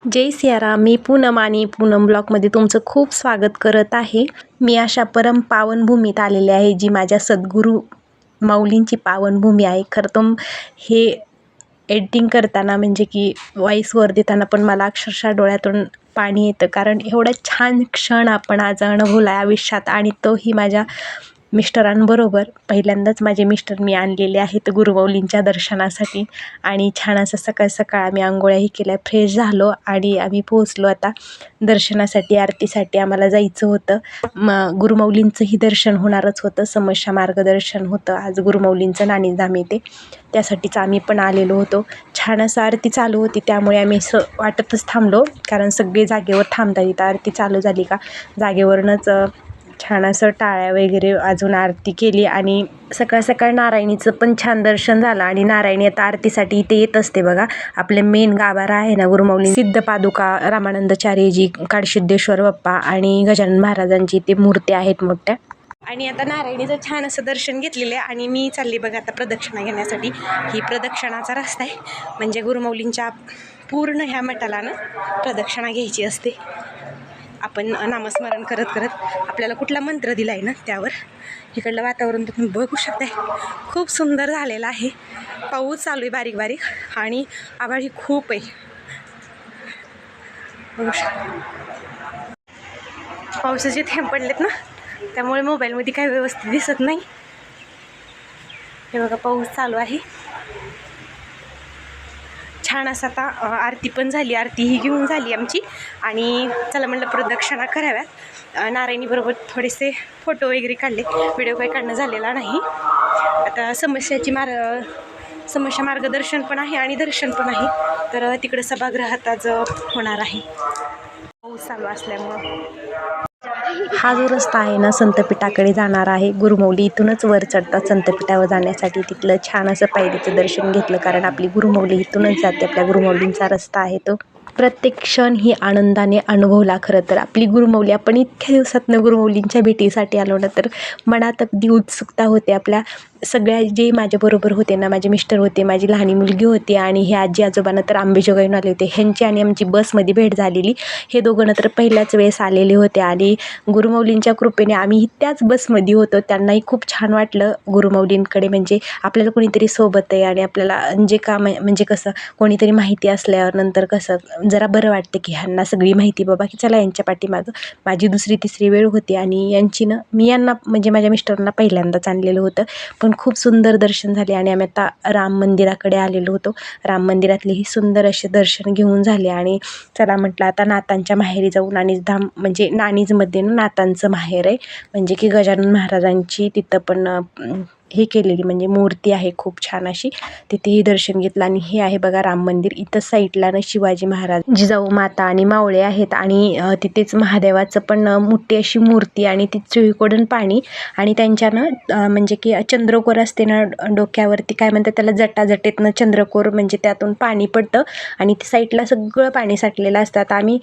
जय सियाराम. मी पूनम आणि पूनम ब्लॉगमध्ये तुमचं खूप स्वागत करत आहे. मी अशा परम पावनभूमीत आलेले आहे, जी माझ्या सद्गुरू माऊलींची पावनभूमी आहे. खरं तर हे एडिटिंग करताना म्हणजे की व्हॉईसवर देताना पण मला अक्षरशः डोळ्यातून पाणी येतं, कारण एवढा छान क्षण आपण आज अनुभवला आहे आयुष्यात, आणि तोही माझ्या मिस्टरांबरोबर. पहिल्यांदाच माझे मिस्टर मी आणलेले आहेत गुरुमाऊलींच्या दर्शनासाठी, आणि छान असं सकाळ सकाळ आम्ही आंघोळ्याही केल्या, फ्रेश झालो आणि आम्ही पोहोचलो आता दर्शनासाठी. आरतीसाठी आम्हाला जायचं होतं. गुरुमाऊलींचंही दर्शन होणारच होतं, समस्या मार्गदर्शन होतं आज गुरुमाऊलींचं नाणीधाम येथे, त्यासाठीच आम्ही पण आलेलो होतो. छान असं आरती चालू होती, त्यामुळे आम्ही वाटतच थांबलो, कारण सगळे जागेवर थांबतात इथं. आरती चालू झाली का जागेवरूनच छान असं टाळ्या वगैरे अजून आरती केली, आणि सकाळ सकाळ नारायणीचं पण छान दर्शन झालं. आणि नारायणी आता आरतीसाठी इथे येत असते बघा. आपले मेन गाभारा आहे ना गुरुमाऊली, सिद्धपादुका, रामानंदाचार्यजी, काळसिद्धेश्वर बाप्पा आणि गजानन महाराजांची इथे मूर्ती आहेत मोठ्या. आणि आता नारायणीचं छान असं दर्शन घेतलेलं आहे, आणि मी चालली बघा आता प्रदक्षिणा घेण्यासाठी. ही प्रदक्षिणाचा रस्ता आहे, म्हणजे गुरुमाऊलींच्या पूर्ण ह्या मठाला ना प्रदक्षिणा घ्यायची असते. आपण नामस्मरण करत करत, आपल्याला कुठला मंत्र दिला आहे ना त्यावर. इकडलं वातावरण तुम्ही बघू शकताय, खूप सुंदर झालेलं आहे. पाऊस चालू आहे बारीक बारीक, आणि आभाळी खूप आहे, बघू शकता. पावसाचे थेंब पडलेत ना, त्यामुळे मोबाईलमध्ये काही व्यवस्थित दिसत नाही. हे बघा पाऊस चालू आहे. छान असं आता आरती पण झाली, आरती ही घेऊन झाली आमची, आणि चला म्हणलं प्रदक्षिणा कराव्यात. नारायणीबरोबर थोडेसे फोटो वगैरे काढले, व्हिडिओ काही काढणं झालेला नाही. आता समस्या मार्गदर्शन पण आहे आणि दर्शन पण आहे, तर तिकडं सभागृहात आज होणार आहे पाऊस चालू असल्यामुळं. हा जो रस्ता आहे ना संतपीठाकडे जाणारा आहे. गुरुमाऊली इथूनच वर चढतात संतपीठावर जाण्यासाठी. तिथलं छान असं पायरीचं दर्शन घेतलं, कारण आपली गुरुमाऊली इथूनच जाते. आपल्या गुरुमाऊलींचा रस्ता आहे तो. प्रत्येक क्षण ही आनंदाने अनुभवला. खरं तर आपली गुरुमाऊली, आपण इतक्या दिवसातनं गुरुमाऊलींच्या भेटीसाठी आलो ना, तर मनात अगदी उत्सुकता होते. आपल्या सगळ्या जे माझ्याबरोबर होते ना, माझे मिस्टर होते, माझी लहानी मुलगी होती, आणि हे आजी आजोबांना तर अंबेजोगाईहून आले होते. ह्यांची आणि आमची बसमध्ये भेट झालेली. हे दोघं तर पहिल्याच वेळेस आलेले होते, आणि गुरुमाऊलींच्या कृपेने आम्ही त्याच बसमध्ये होतो. त्यांनाही खूप छान वाटलं गुरुमाऊलींकडे, म्हणजे आपल्याला कोणीतरी सोबत आहे, आणि आपल्याला जे काम म्हणजे कसं कोणीतरी माहिती असल्यावर नंतर कसं जरा बरं वाटतं की ह्यांना सगळी माहिती बाबा, की चला यांच्या पाठीमागं. माझी दुसरी तिसरी वेळ होती, आणि यांची ना मी यांना म्हणजे माझ्या मिस्टरांना पहिल्यांदाच आणलेलं होतं. पण खूप सुंदर दर्शन झाले, आणि आम्ही आता राम मंदिराकडे आलेलो होतो. राम मंदिरातलेही सुंदर असे दर्शन घेऊन झाले, आणि चला म्हटलं आता नातांच्या माहेरी जाऊ. नाणीधाम म्हणजे नाणीजमध्ये ना नातांचं माहेर आहे, म्हणजे की गजानन महाराजांची तिथं पण हे केलेली म्हणजे मूर्ती आहे खूप छान अशी. तिथेही दर्शन घेतलं, आणि हे आहे बघा राम मंदिर. इथं साईडला ना शिवाजी महाराज, जिजाऊ माता आणि मावळे आहेत, आणि तिथेच महादेवाचं पण मोठी अशी मूर्ती, आणि ती चोहीकडून पाणी, आणि त्यांच्यानं म्हणजे की चंद्रकोर असते ना डोक्यावरती, काय म्हणतात त्याला, जटाजटेतनं चंद्रकोर, म्हणजे त्यातून पाणी पडतं, आणि ते साईडला सगळं पाणी साठलेलं असतात. आम्ही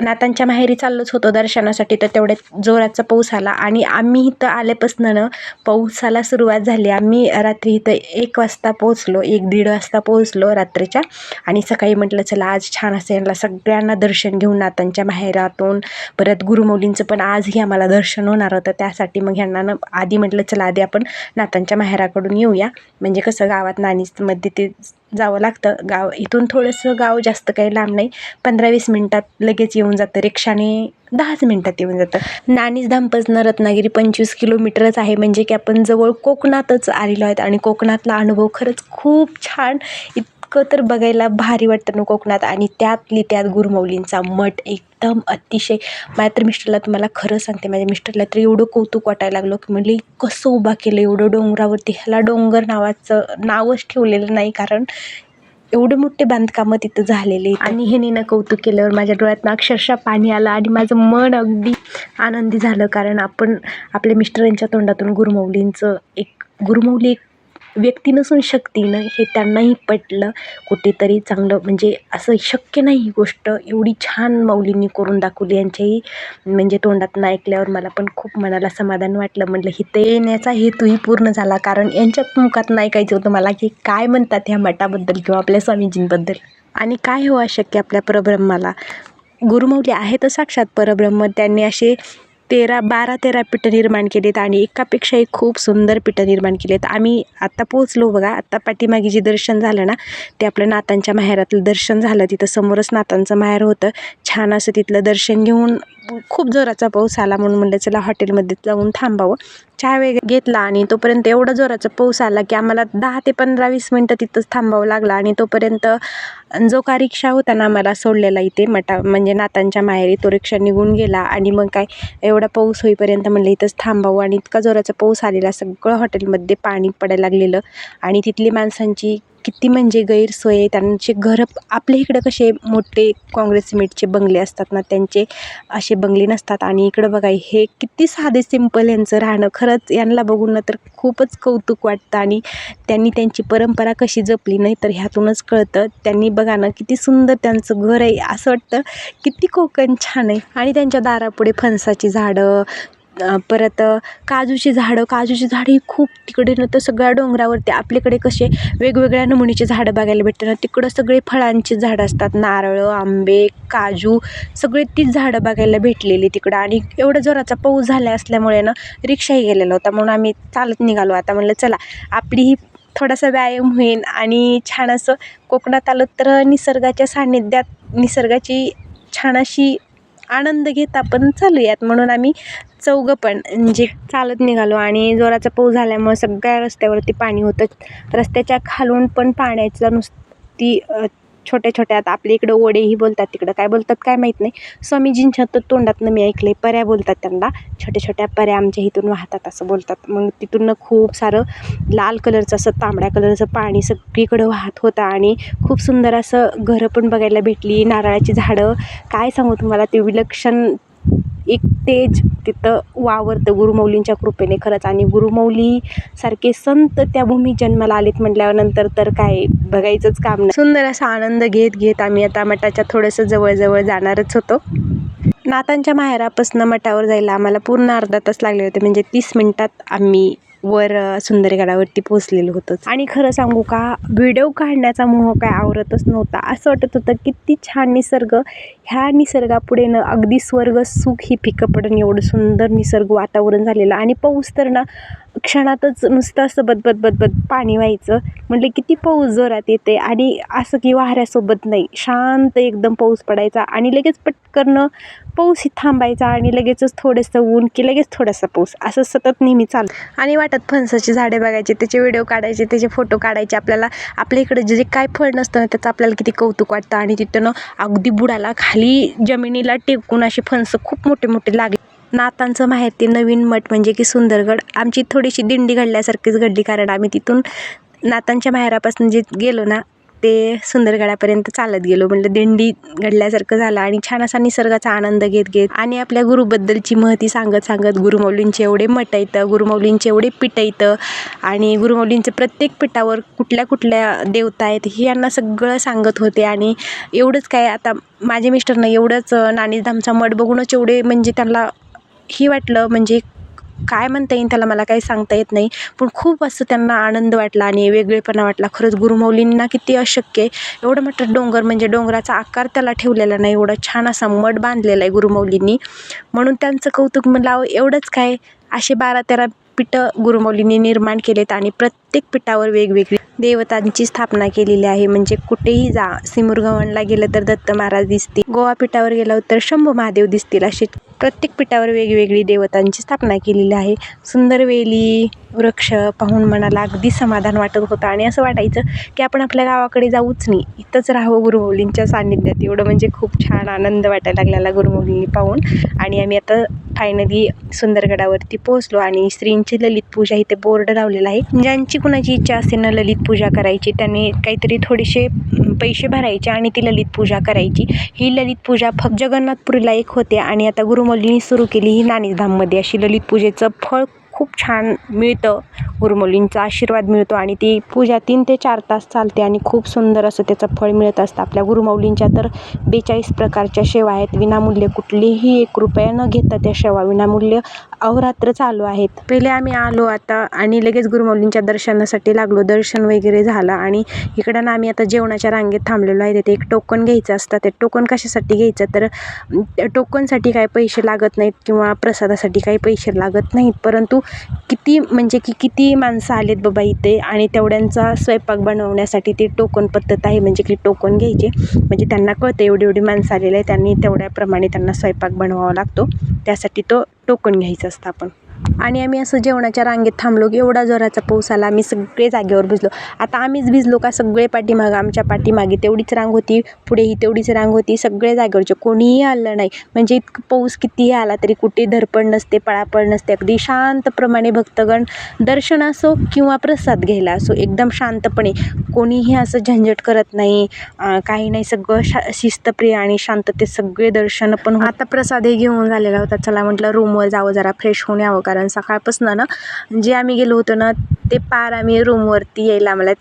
नातांच्या माहेरी चाललोच होतो दर्शनासाठी, तर तेवढ्यात जोराचा पाऊस आला, आणि आम्ही इथं आल्यापासून ना पाऊसाला सुरुवात झाली. आम्ही रात्री इथं 1 वाजता पोहोचलो, 1-1:30 वाजता पोहोचलो रात्रीच्या, आणि सकाळी म्हटलं चला आज छान असं यांना सगळ्यांना दर्शन घेऊन नातांच्या माहेरातून. परत गुरुमाऊलींचं पण आजही आम्हाला दर्शन होणार होतं, त्यासाठी मग ह्यांना ना आधी म्हटलं चला आधी आपण नातांच्या माहेराकडून येऊया, म्हणजे कसं गावात नाणीजमध्ये ते जावं लागतं. गाव इथून थोडंसं गाव जास्त काही लांब नाही, 15-20 मिनटात लगेच येऊन जातं. रिक्षाने 10 मिनटात येऊन जातं. नाणीजधामपासून रत्नागिरी 25 किलोमीटरच आहे, म्हणजे की आपण जवळ कोकणातच आलेलो आहेत, आणि कोकणातला अनुभव खरंच खूप छान. इतकं तर बघायला भारी वाटतं ना कोकणात, आणि त्यातली त्यात गुरुमाऊलींचा मठ एकदम अतिशय. माझ्या तर मिस्टरला, तुम्हाला खरं सांगते, माझ्या मिस्टरला तर एवढं कौतुक वाटायला लागलं की म्हणले कसं उभा केलं एवढं डोंगरावरती. ह्याला डोंगर नावच ठेवलेलं नाही, कारण एवढे मोठे बांधकामं तिथं झालेले. आणि हे ना कौतुक केल्यावर माझ्या डोळ्यातनं अक्षरशः पाणी आलं, आणि माझं मन अगदी आनंदी झालं, कारण आपण आपल्या मिस्टरांच्या तोंडातून गुरुमाऊली एक व्यक्ती नसून शक्तीनं, हे त्यांनाही पटलं कुठेतरी. चांगलं म्हणजे असं शक्य नाही ही गोष्ट, एवढी छान माऊलींनी करून दाखवली. यांच्याही म्हणजे तोंडातून ऐकल्यावर मला पण खूप मनाला समाधान वाटलं. म्हटलं इथं येण्याचा हेतूही पूर्ण झाला, कारण यांच्यात मुखात ऐकायचं होतं मला की काय म्हणतात ह्या मठाबद्दल किंवा आपल्या स्वामीजींबद्दल. आणि काय हो अशक्य आपल्या परब्रह्माला. गुरुमौली आहे तर साक्षात परब्रह्म. त्यांनी असे 12-13 पीठं निर्माण केलीत आणि एकापेक्षा एक खूप सुंदर पीठं निर्माण केलीत. आम्ही आत्ता पोहोचलो बघा. आत्ता पाठीमागे जे दर्शन झालं ना ते आपलं नाथांच्या माहेरातलं दर्शन झालं. तिथं समोरच नाथांचं माहेर होतं. छान असं तिथलं दर्शन घेऊन खूप जोराचा पाऊस आला म्हणून म्हणलं चला हॉटेलमध्ये जाऊन थांबावं. चहा वगैरे घेतला आणि तोपर्यंत एवढा जोराचा पाऊस आला की आम्हाला 10 ते 15-20 मिनटं तिथंच थांबावं लागलं. आणि तोपर्यंत जो का रिक्षा होता ना आम्हाला सोडलेला इथे म्हणजे नाथांच्या माहेरी, तो रिक्षा निघून गेला. आणि मग काय एवढा पाऊस होईपर्यंत म्हणलं इथंच थांबावं. आणि इतका जोराचा पाऊस आलेला, सगळं हॉटेलमध्ये पाणी पडायला लागलेलं. आणि तिथली माणसांची किती म्हणजे गैरसोय. त्यांचे घरं आपल्या इकडं कसे मोठे काँग्रेस सिमेंटचे बंगले असतात ना, त्यांचे असे बंगले नसतात. आणि इकडं बघा हे किती साधे सिंपल यांचं राहणं. खरंच यांना बघून ना तर खूपच कौतुक वाटतं. आणि त्यांनी त्यांची परंपरा कशी जपली नाही तर ह्यातूनच कळतं. त्यांनी बघा ना किती सुंदर त्यांचं घर आहे. असं वाटतं किती कोकण छान आहे. आणि त्यांच्या दारापुढे फणसाची झाडं, परत काजूची झाडं ही खूप तिकडे न तर सगळ्या डोंगरावरती. आपल्याकडे कसे वेगवेगळ्या नमुनीचे झाडं बघायला भेटतात ना, तिकडं सगळे फळांची झाडं असतात. नारळ, आंबे, काजू, सगळे तीच झाडं बघायला भेटलेली तिकडं. आणि एवढा जोराचा पाऊस झाला असल्यामुळे ना रिक्षाही गेलेला होता म्हणून आम्ही चालत निघालो. आता म्हणलं चला आपलीही थोडासा व्यायाम होईल आणि छान असं कोकणात आलं तर निसर्गाच्या सान्निध्यात निसर्गाची छान अशी आनंद घेत आपण चालूयात म्हणून आम्ही चौघं पण म्हणजे चालत निघालो. आणि जोराचा पाऊस झाल्यामुळे सगळ्या रस्त्यावरती पाणी होतं. रस्त्याच्या खालून पण पाण्याचा नुसती छोट्या छोट्या, आता आपल्या इकडं ओढेही बोलतात, तिकडं काय बोलतात काय माहीत नाही. स्वामीजींच्या तर तोंडातनं मी ऐकले पर्या बोलतात त्यांना. छोट्या छोट्या पर्या आमच्या इथून वाहतात असं बोलतात. मग तिथून खूप सारं लाल कलरचं असं तांबड्या कलरचं पाणी सगळीकडं वाहत होतं. आणि खूप सुंदर असं घरं पण बघायला भेटली. नारळाची झाडं, काय सांगू तुम्हाला, ते विलक्षण एक तेज तिथं वावरतं गुरुमौलींच्या कृपेने खरंच. आणि गुरुमौली सारखे संत त्या भूमी जन्माला आलेत म्हटल्यानंतर तर काय बघायचंच काम नाही. सुंदर असा आनंद घेत आम्ही आता मठाच्या थोडंसं जवळ जाणारच होतो. नाथांच्या माहेरापासून मठावर जायला आम्हाला पूर्ण अर्धा तास लागले होते. म्हणजे 30 मिनिटात आम्ही वर सुंदरगडावरती पोहोचलेलो होतो. आणि खरं सांगू का, व्हिडिओ काढण्याचा मोह काय आवरतच नव्हता. असं वाटत होतं किती छान निसर्ग, ह्या निसर्गापुढे न अगदी स्वर्ग सुख ही फिकं पडून एवढं सुंदर निसर्ग वातावरण झालेलं. आणि पाऊस तर ना क्षणातच नुसतं असं बदबद पाणी व्हायचं. म्हटलं किती पाऊस जोरात येते. आणि असं की वाऱ्यासोबत नाही, शांत एकदम पाऊस पडायचा आणि लगेच पटकन पाऊस ही थांबायचा आणि लगेचच थोडंसं ऊन की लगेच थोडासा पाऊस, असं सतत नेहमी चालू. आणि वाटत फणसाची झाडे बघायचे, त्याचे व्हिडिओ काढायचे, त्याचे फोटो काढायचे. आपल्याला आपल्या इकडे जे काय फळ नसतं ना त्याचं आपल्याला किती कौतुक वाटतं. आणि तिथं अगदी बुडाला खाली जमिनीला टेकून असे फणसं खूप मोठे मोठे लागले. नाथांचं माहेर ते नवीन मठ म्हणजे की सुंदरगड. आमची थोडीशी दिंडी घडल्यासारखीच घडली, कारण आम्ही तिथून नाथांच्या माहेरापासून जे गेलो ना ते सुंदरगडापर्यंत चालत गेलो. म्हटलं दिंडी घडल्यासारखं झालं. आणि छान असा निसर्गाचा आनंद घेत आणि आपल्या गुरुबद्दलची महती सांगत गुरुमौलींचे एवढे मठ येतं, गुरुमौलींचे एवढे पीठ येतं आणि गुरुमौलींचे प्रत्येक पीठावर कुठल्या कुठल्या देवता आहेत हे यांना सगळं सांगत होते. आणि एवढंच काय, आता माझे मिस्टरनं एवढंच नाणीधामचा मठ बघूनच एवढे म्हणजे त्यांना ही वाटलं, म्हणजे काय म्हणता येईल त्याला, मला काही सांगता येत नाही, पण खूप असं त्यांना आनंद वाटला आणि वेगळेपणा वाटला. खरंच गुरुमौलींना किती अशक्य आहे, एवढं मोठं डोंगर म्हणजे डोंगराचा आकार त्याला ठेवलेला नाही, एवढा छान असा मठ बांधलेला आहे गुरुमौलींनी, म्हणून त्यांचं कौतुक म्हटलं. एवढंच काय, असे 12-13 पीठं गुरुमौलींनी निर्माण केलेत आणि प्रत्येक पीठावर वेगवेगळी देवतांची स्थापना केलेली आहे. म्हणजे कुठेही जा, सिमुरगव्हाणला गेलं तर दत्त महाराज दिसतील, गोवा पीठावर गेलं तर शंभू महादेव दिसतील, असे प्रत्येक पीठावर वेगवेगळी देवतांची स्थापना केलेली आहे. सुंदर वेली वृक्ष पाहून मनाला अगदी समाधान वाटत होतं आणि असं वाटायचं की आपण आपल्या गावाकडे जाऊच नाही, इथंच राहावं गुरुमौलींच्या सान्निध्यात. एवढं म्हणजे खूप छान आनंद वाटायला लागलेला गुरुमौलींनी पाहून. आणि आम्ही आता फायनली सुंदरगडावरती पोहोचलो आणि श्रींची ललित पूजा इथे बोर्ड लावलेला आहे. ज्यांची कुणाची इच्छा असते ना ललित पूजा करायची, त्यांनी काहीतरी थोडेसे पैसे भरायचे आणि ती ललित पूजा करायची. ही ललित पूजा फक्त जगन्नाथपुरीला एक होते आणि आता गुरुमौलींनी सुरू केली ही नाणीधाममध्ये. अशी ललित पूजेचं फळ खूप छान मिळतं, गुरुमौलींचा आशीर्वाद मिळतो आणि ती पूजा 3 ते 4 तास चालते आणि खूप सुंदर असं त्याचं फळ मिळत असतं. आपल्या गुरुमौलींच्या तर 42 प्रकारच्या सेवा आहेत, विनामूल्य, कुठलीही 1 रुपया न घेता त्या सेवा विनामूल्य अहोरात्र चालू आहेत. पहिले आम्ही आलो आता आणि लगेच गुरुमौलींच्या दर्शनासाठी लागलो. दर्शन वगैरे झालं आणि इकडं ना आम्ही आता जेवणाच्या रांगेत थांबलेलो आहे. तिथे एक टोकन घ्यायचं असतं. ते टोकन कशासाठी घ्यायचं, तर टोकनसाठी काही पैसे लागत नाहीत किंवा प्रसादासाठी काही पैसे लागत नाहीत, परंतु किती माणसं आलेत बाबा इथे आणि तेवढ्यांचा स्वयंपाक बनवण्यासाठी ती टोकन पद्धत आहे. म्हणजे की टोकन घ्यायचे, म्हणजे त्यांना कळतं एवढी माणसं आलेली आहे, त्यांनी तेवढ्याप्रमाणे त्यांना स्वयंपाक बनवावा लागतो, त्यासाठी तो टोकन घ्यायचं असतं आपण. आणि आम्ही असं जेवणाच्या रांगेत थांबलो की एवढा जोराचा पाऊस आला, आम्ही सगळे जागेवर भिजलो. आता आम्हीच भिजलो का, सगळे पाठीमागं, आमच्या पाठीमागे तेवढीच रांग होती, पुढेही तेवढीच रांग होती, सगळे जागेवरचे, कोणीही आलं नाही. म्हणजे इतकं पाऊस कितीही आला तरी कुठे धडपड नसते, पळापळ नसते, अगदी शांतप्रमाणे भक्तगण दर्शन असो किंवा प्रसाद घ्यायला असो एकदम शांतपणे, कोणीही असं झंझट करत नाही, काही नाही, सगळं शिस्तप्रिय आणि शांततेत सगळे दर्शन पण. आता प्रसादही घेऊन झालेला होता, चला म्हटलं रूमवर जावं, जरा फ्रेश होऊन यावं, कारण सकाळपासून ना जे आम्ही गेलो होतो ना ते पार आम्ही रूमवरती यायला आम्हाला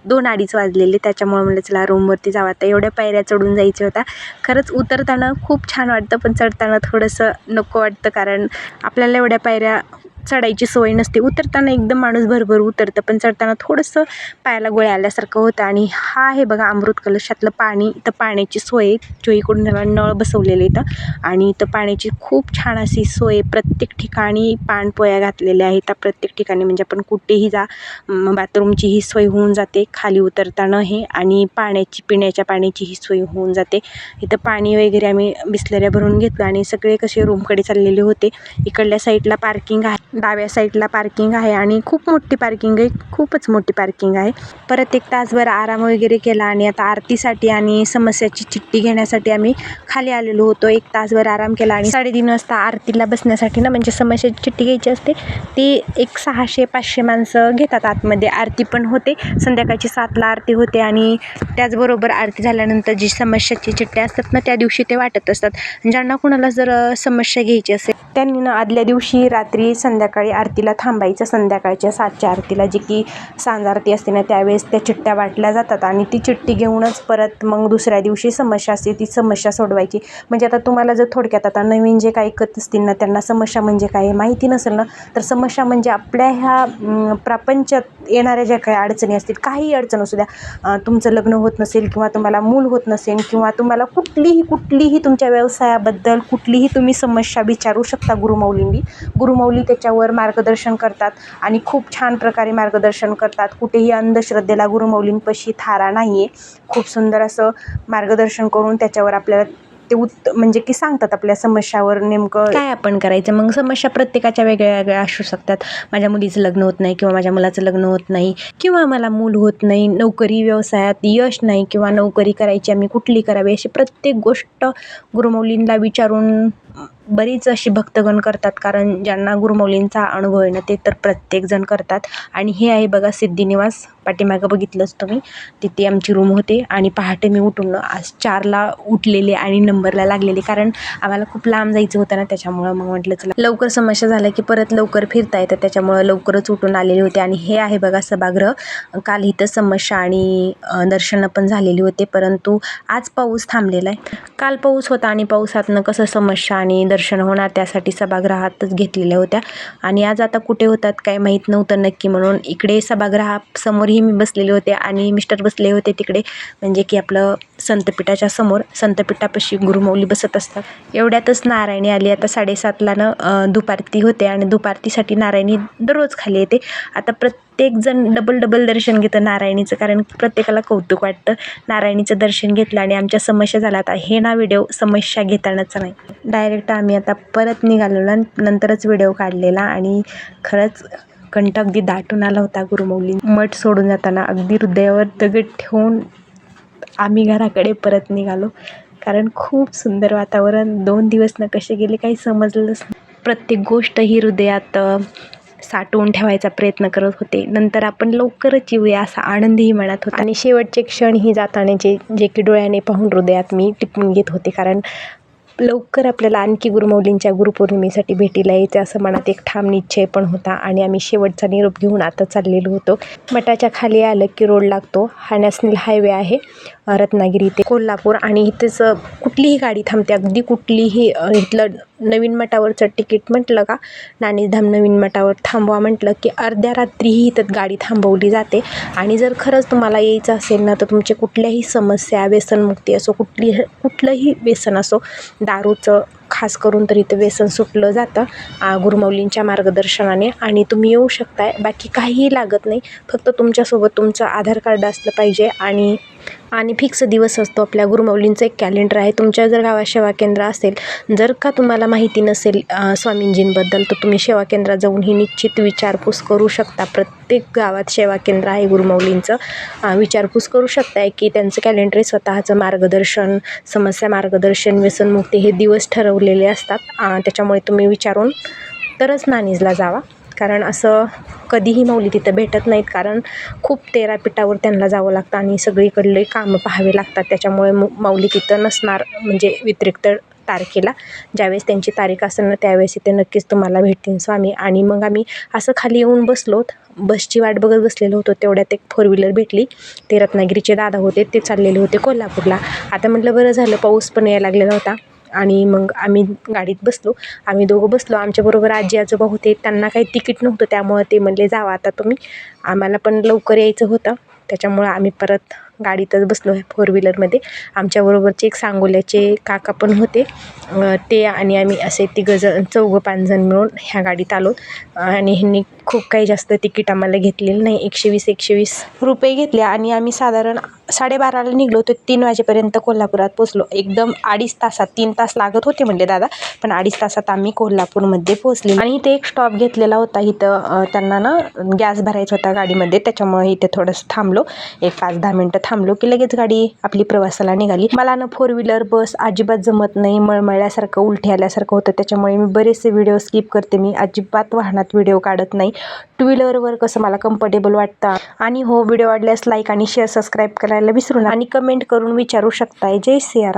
2-2:30 वाजलेले, त्याच्यामुळे म्हटलं चला रूमवरती जावं. आता एवढ्या पायऱ्या चढून जायच्या होता. खरंच उतरताना खूप छान वाटतं, पण चढताना थोडंसं नको वाटतं, कारण आपल्याला एवढ्या पायऱ्या चढायची सवय नसते. उतरताना एकदम माणूस भरभर उतरतं, पण चढताना थोडंसं पायाला गोळ्या आल्यासारखं होतं. आणि हा आहे बघा अमृत कलशातलं पाणी. इथं पाण्याची सोय चोहीकडून नळ बसवलेले इथं, आणि इथं पाण्याची खूप छान अशी सोय. प्रत्येक ठिकाणी पाणपोया घातलेल्या आहेत. त्या प्रत्येक ठिकाणी म्हणजे आपण कुठेही जा, बाथरूमची ही सोय होऊन जाते खाली उतरताना हे, आणि पिण्याच्या पाण्याची ही सोय होऊन जाते. इथं पाणी वगैरे आम्ही बिसलऱ्या भरून घेतलं आणि सगळे कसे रूमकडे चाललेले होते. इकडल्या साईडला पार्किंग आहे, डाव्या साईडला पार्किंग आहे, आणि खूप मोठी पार्किंग आहे, खूपच मोठी पार्किंग आहे. परत 1 तासभर आराम वगैरे केला आणि आता आरतीसाठी आणि समस्याची चिठ्ठी घेण्यासाठी आम्ही खाली आलेलो होतो. 1 तासभर आराम केला आणि 3:30 वाजता आरतीला बसण्यासाठी ना, म्हणजे समस्याची चिठ्ठी घ्यायची असते ती 600-500 माणसं घेतात आतमध्ये. आरती पण होते, संध्याकाळची 7ला आरती होते, आणि त्याचबरोबर आरती झाल्यानंतर जी समस्याची चिठ्ठी असतात ना त्या दिवशी ते वाटत असतात. ज्यांना कुणाला जर समस्या घ्यायची असेल त्यांनी ना आदल्या दिवशी रात्री संध्याकाळी आरतीला थांबायचं. संध्याकाळच्या 7च्या आरतीला, जी की सांज आरती असते ना, त्यावेळेस त्या चिठ्ठ्या वाटल्या जातात आणि ती चिठ्ठी घेऊनच परत मग दुसऱ्या दिवशी समस्या असते ती समस्या सोडवायची. म्हणजे आता तुम्हाला जर थोडक्यात आता नवीन जे काही ऐकत असतील ना, त्यांना समस्या म्हणजे काय माहिती नसेल ना, तर समस्या म्हणजे आपल्या ह्या प्रपंचात येणाऱ्या ज्या काही अडचणी असतील, काही अडचण असू द्या, तुमचं लग्न होत नसेल किंवा तुम्हाला मूल होत नसेल किंवा तुम्हाला कुठलीही तुमच्या व्यवसायाबद्दल कुठलीही तुम्ही समस्या विचारू शकता गुरुमौली त्याच्यावर मार्गदर्शन करतात आणि खूप छान प्रकारे मार्गदर्शन करतात. कुठेही अंधश्रद्धेला गुरुमौलींपाशी थारा नाही आहे. खूप सुंदर असं मार्गदर्शन करून त्याच्यावर आपल्याला ते म्हणजे की सांगतात आपल्या समस्यावर नेमकं काय आपण करायचं. मग समस्या प्रत्येकाच्या वेगळ्या असू शकतात. माझ्या मुलीचं लग्न होत नाही किंवा माझ्या मुलाचं लग्न होत नाही किंवा मला मूल होत नाही, नोकरी व्यवसायात यश नाही किंवा नोकरी करायची आम्ही कुठली करावी, अशी प्रत्येक गोष्ट गुरुमौलींना विचारून बरीच अशी भक्तगण करतात. कारण ज्यांना गुरुमौलींचा अनुभव आहे ना ते तर प्रत्येकजण करतात. आणि हे आहे बघा सिद्धिनिवास, पाठीमागं बघितलंच तुम्ही, तिथे आमची रूम होते. आणि पहाटे मी उठून आज 4ला उठलेले आणि नंबरला लागलेले, कारण आम्हाला खूप लांब जायचं होतं ना, त्याच्यामुळं मग म्हटलं चला लवकर समस्या झाल्या की परत लवकर फिरता येतं, त्याच्यामुळं लवकरच उठून आलेले होते. आणि हे आहे बघा सभागृह. काल इथं समस्या आणि दर्शनं पण झालेली होते, परंतु आज पाऊस थांबलेला आहे. काल पाऊस होता आणि पावसातनं कसं समस्या आणि दर्शन होणार, त्यासाठी सभागृहातच घेतलेल्या होत्या. आणि आज आता कुठे होतात काय माहीत नव्हतं नक्की, म्हणून इकडे सभागृहासमोरही मी बसलेले होते आणि मिस्टर बसले होते तिकडे, म्हणजे की आपलं संतपीठाच्या समोर, संतपीठापाशी गुरुमौली बसत असतात. एवढ्यातच नारायणी आली. आता 7:30ला दुपारती होते आणि दुपारतीसाठी नारायणी दररोज खाली येते. आता प्रत्येकजण डबल दर्शन घेतं नारायणीचं, कारण प्रत्येकाला कौतुक वाटतं. नारायणीचं दर्शन घेतलं आणि आमच्या समस्या झाल्या. आता हे ना व्हिडिओ समस्या घेतानाचा नाही, डायरेक्ट आम्ही आता परत निघालेलो, नंतरच व्हिडिओ काढलेला. आणि खरंच कंठ अगदी दाटून आला होता. गुरुमौली मठ सोडून जाताना अगदी हृदयावर दगड ठेवून आम्ही घराकडे परत निघालो, कारण खूप सुंदर वातावरण. 2 दिवस ना कसे गेले काही समजलंच नाही. प्रत्येक गोष्ट ही हृदयात साठवून ठेवायचा प्रयत्न करत होते. नंतर आपण लवकरच येऊया असा आनंदही मनात होता. आणि शेवटचे क्षण ही जातानाचे जे की डोळ्याने पाहून हृदयात मी टिपून घेत होते, कारण लवकर आपल्याला आणखी गुरुमौलींच्या गुरुपौर्णिमेसाठी भेटीला यायचं असं मनात एक ठाम निश्चय पण होता. आणि आम्ही शेवटचा निरोप घेऊन आता चाललेलो होतो. मठाच्या खाली आलं की रोड लागतो, हा नॅशनल हायवे आहे रत्नागिरी ते कोल्हापूर. आणि इथेच कुठलीही गाडी थांबते, अगदी कुठलीही. इथलं नवीन मठावरचं तिकीट म्हटलं का नाणीधाम नवीन मठावर थांबवा म्हटलं की अर्ध्या रात्रीही इथं गाडी थांबवली जाते. आणि जर खरंच तुम्हाला यायचं असेल ना, तर तुमच्या कुठल्याही समस्या, व्यसनमुक्ती असो, कुठलंही व्यसन असो, दारूचं खास करून तर इथं व्यसन सुटलं जातं गुरुमौलींच्या मार्गदर्शनाने. आणि तुम्ही येऊ शकताय, बाकी काहीही लागत नाही. फक्त तुमच्यासोबत तुमचं आधार कार्ड असलं पाहिजे आणि फिक्स दिवस असतो. आपल्या गुरुमौलींचं एक कॅलेंडर आहे. तुमच्या जर गावात सेवा केंद्र असेल, जर का तुम्हाला माहिती नसेल स्वामींजींबद्दल, तर तुम्ही सेवा केंद्रात जाऊन ही निश्चित विचारपूस करू शकता. प्रत्येक गावात सेवा केंद्र आहे गुरुमौलींचं. विचारपूस करू शकताय की त्यांचं कॅलेंडर आहे, स्वतःचं मार्गदर्शन, समस्या मार्गदर्शन, व्यसनमुक्ती हे दिवस ठरवलेले असतात. त्याच्यामुळे तुम्ही विचारून तरच नाणीजला जावा. कारण असं कधीही माऊली तिथं भेटत नाहीत, कारण खूप 13 पीठावर त्यांना जावं लागतं आणि सगळीकडले कामं पाहावे लागतात. त्याच्यामुळे माऊली तिथं नसणार, म्हणजे व्यतिरिक्त तारखेला ज्यावेळेस त्यांची तारीख असेल ना, त्यावेळेस इथे नक्कीच तुम्हाला भेटतील स्वामी. आणि मग आम्ही असं खाली येऊन बसलो, बसची वाट बघत बसलेलो होतो. तेवढ्यात एक 4 व्हीलर भेटली. ते रत्नागिरीचे दादा होते, ते चाललेले होते कोल्हापूरला. आता म्हटलं बरं झालं, पाऊस पण यायला लागलेला होता. आणि मग आम्ही गाडीत बसलो. आम्ही दोघं बसलो. आमच्याबरोबर आजी आजोबा होते, त्यांना काही तिकीट नव्हतं, त्यामुळे ते म्हणले जावा आता तुम्ही. आम्हाला पण लवकर यायचं होतं, त्याच्यामुळं आम्ही परत गाडीतच बसलो 4 व्हीलरमध्ये. आमच्याबरोबरचे एक सांगोल्याचे काका पण होते, ते आणि आम्ही असे 4-5 जण मिळून ह्या गाडीत आलो. आणि ह्यांनी खूप काही जास्त तिकीट आम्हाला घेतलेलं नाही, 120 रुपये घेतले. आणि आम्ही साधारण 12:30ला निघलो, तर 3 वाजेपर्यंत कोल्हापुरात पोचलो. एकदम 2.5 तासात, 3 तास लागत होते म्हणले दादा, पण 2.5 तासात आम्ही कोल्हापूरमध्ये पोचले. आणि इथे एक स्टॉप घेतलेला होता. इथं त्यांना ना गॅस भरायचा होता गाडीमध्ये, त्याच्यामुळे इथे थोडंसं थांबलो. एक 5-10 मिनटं थांबलो की लगेच गाडी आपली प्रवासाला निघाली. मला ना 4 व्हीलर बस अजिबात जमत नाही, मळमळल्यासारखं, उलटी आल्यासारखं होतं. त्याच्यामुळे मी बरेचसे व्हिडिओ स्किप करते. मी अजिबात वाहनात व्हिडिओ काढत नाही. 2 व्हीलरवर कसं मला कम्फर्टेबल वाटतं. आणि हो, व्हिडिओ आवडल्यास लाईक आणि शेअर, सबस्क्राईब करायला विसरू नका. आणि कमेंट करून विचारू शकताय. जय सियाराम.